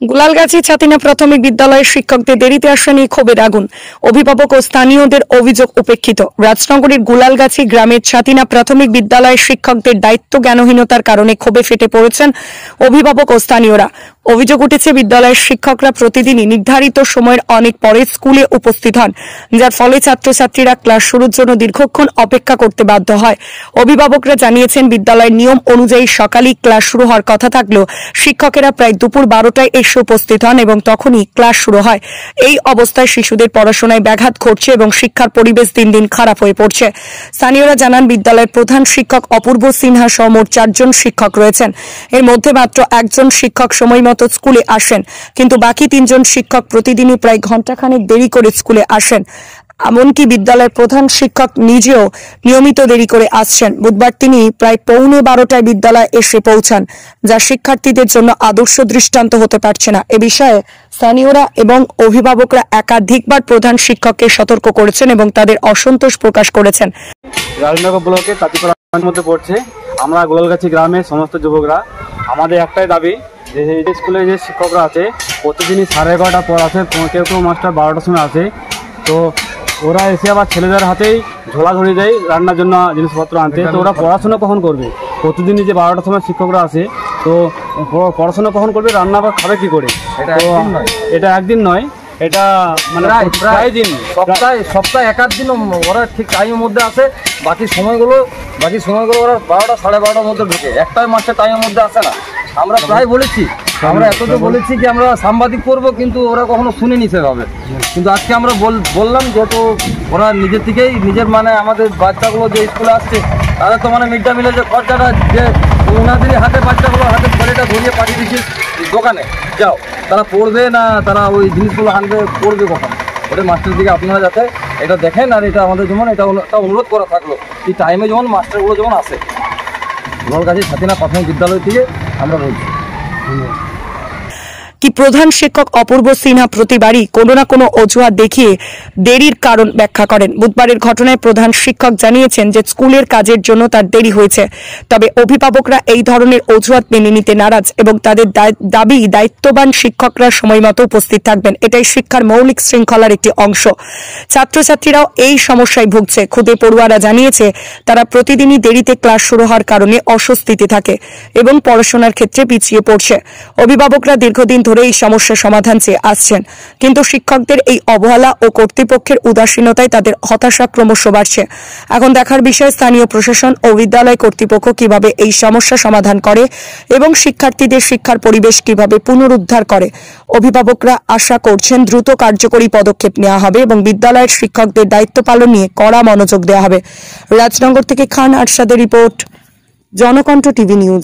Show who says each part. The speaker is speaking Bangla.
Speaker 1: গোলালগাছি ছাতিনা প্রাথমিক বিদ্যালয়ের শিক্ষকদের দেরিতে আসা নিয়ে ক্ষোভের আগুন। অভিভাবক ও স্থানীয়দের অভিযোগ উপেক্ষিত। রাজনগরের গোলালগাছি গ্রামের ছাতিনা প্রাথমিক বিদ্যালয়ের শিক্ষকদের দায়িত্ব জ্ঞানহীনতার কারণে ক্ষোভে ফেটে পড়েছেন অভিভাবক ও স্থানীয়রা। অভিযোগ উঠেছে, বিদ্যালয়ের শিক্ষকরা প্রতিদিনই নির্ধারিত সময়ের অনেক পরে স্কুলে উপস্থিত হন, যার ফলে ছাত্রছাত্রীরা ক্লাস শুরুর জন্য দীর্ঘক্ষণ অপেক্ষা করতে বাধ্য হয়। অভিভাবকরা জানিয়েছেন, বিদ্যালয়ের নিয়ম অনুযায়ী সকালেই ক্লাস শুরু হওয়ার কথা থাকলেও শিক্ষকেরা প্রায় দুপুর 12টায় এসে উপস্থিত হন এবং তখনই ক্লাস শুরু হয়। এই অবস্থায় শিশুদের পড়াশোনায় ব্যাঘাত ঘটছে এবং শিক্ষার পরিবেশ দিন দিন খারাপ হয়ে পড়ছে। স্থানীয়রা জানান, বিদ্যালয়ের প্রধান শিক্ষক অপূর্ব সিনহা সহ মোট 4 জন শিক্ষক রয়েছেন। এর মধ্যে মাত্র একজন শিক্ষক সময়মতো স্কুলে আসেন, কিন্তু বাকি 3 জন শিক্ষক প্রতিদিনই প্রায় ঘণ্টাখানেক দেরি করে স্কুলে আসেন। এমনকি বিদ্যালয়ের প্রধান শিক্ষক নিজেও নিয়মিত দেরি করে আসছেন। বুধবার তিনি প্রায় পৌনে 12টায় বিদ্যালয়ে এসে পৌঁছান, যা শিক্ষার্থীদের জন্য আদর্শ দৃষ্টান্ত হতে পারছে না। এ বিষয়ে স্থানীয়রা এবং অভিভাবকরা একাধিকবার প্রধান শিক্ষককে সতর্ক করেছেন এবং তাদের অসন্তোষ প্রকাশ করেছেন।
Speaker 2: রাজনগর ব্লকে তাঁতিপাড়ার মধ্যে পড়ছে। আমরা গোলালগাছি গ্রামের সমস্ত যুবকরা আমাদের একটাই দাবি যে স্কুলে যে শিক্ষকরা আছে প্রতিদিনই 11:30 পর আসে, কেউ কেউ মাস্টার 12টার সময় আসে। তো ওরা এসে আবার ছেলেদের হাতেই ঝোলা ধরে দেয় রান্নার জন্য জিনিসপত্র আনতে। তো ওরা পড়াশোনা কখন করবে? প্রতিদিনই যে 12টার সময় শিক্ষকরা আসে, তো পড়াশোনা কখন করবে? রান্না বা খাবে কী করে? তো এটা একদিন নয়, এটা মানে প্রায় দিন,
Speaker 3: সপ্তাহে 1-8 দিন ওরা ঠিক টাইমের মধ্যে আসে। বাকি সময়গুলো ওরা 12টা 12:30টার মধ্যে ঢুকে, একটাই মাস্টার টাইমের মধ্যে আসে না। আমরা প্রায় বলেছি, আমরা এতটা বলেছি যে আমরা সাংবাদিক করব, কিন্তু ওরা কখনো শুনেনি সেভাবে। কিন্তু আজকে আমরা বললাম, যেহেতু ওরা নিজের থেকেই নিজের মানে আমাদের বাচ্চাগুলো যে স্কুলে আসছে তাদের তো মানে মিড ডে মিলের যে খরচাটা, যে ওনাদেরই হাতে বাচ্চাগুলো হাতে থালিটা ধরিয়ে পাঠিয়ে দিচ্ছি দোকানে, যাও তারা পড়বে না, তারা ওই জিনিসগুলো আনবে, পড়বে কখন? ওদের মাস্টার দিকে আপনারা যাতে এটা দেখেন। আর এটা আমাদের যেমন এটা অনুরোধ করা থাকলো, এই টাইমে যেমন মাস্টারগুলো যেমন আসে গোলালগাছি ছাতিনা প্রাথমিক বিদ্যালয় থেকে আমরা বলছি।
Speaker 1: কি প্রধান শিক্ষক অপূর্ব সিনহা প্রতিবারই কোনো না কোনো অজুহাত দেখিয়ে দেরির কারণ ব্যাখ্যা করেন। বুধবারের ঘটনায় প্রধান শিক্ষক জানিয়েছেন যে স্কুলের কাজের জন্য তার দেরি হয়েছে। তবে অভিভাবকরা এই ধরনের অজুহাত মেনে নিতে নারাজ এবং তাদের দাবি দায়িত্ববান শিক্ষকরা সময়মতো উপস্থিত থাকবেন। এটাই শিক্ষার মৌলিক শৃঙ্খলার একটি অংশ। ছাত্রছাত্রীরাও এই সমস্যায় ভুগছে। খুদে পড়ুয়ারা জানিয়েছে, তারা প্রতিদিনই দেরিতে ক্লাস শুরু হওয়ার কারণে অস্বস্তিতে থাকে এবং পড়াশোনার ক্ষেত্রে পিছিয়ে পড়ছে। অভিভাবকরা দীর্ঘদিন ধরে এই সমস্যার সমাধান চেয়ে আসছেন, কিন্তু শিক্ষকদের এই অবহেলা ও কর্তৃপক্ষের উদাসীনতায় তাদের হতাশা ক্রমশ বাড়ছে। এখন দেখার বিষয়, স্থানীয় প্রশাসন ও বিদ্যালয় কর্তৃপক্ষ কিভাবে এই সমস্যা সমাধান করে এবং শিক্ষার্থীদের শিক্ষার পরিবেশ কিভাবে পুনরুদ্ধার করে। অভিভাবকরা আশা করছেন দ্রুত কার্যকরী পদক্ষেপ নেওয়া হবে এবং বিদ্যালয়ের শিক্ষকদের দায়িত্ব পালন নিয়ে কড়া মনোযোগ দেওয়া হবে। রাজনগর থেকে খান আরশাদের রিপোর্ট, জনকণ্ঠ টিভি নিউজ।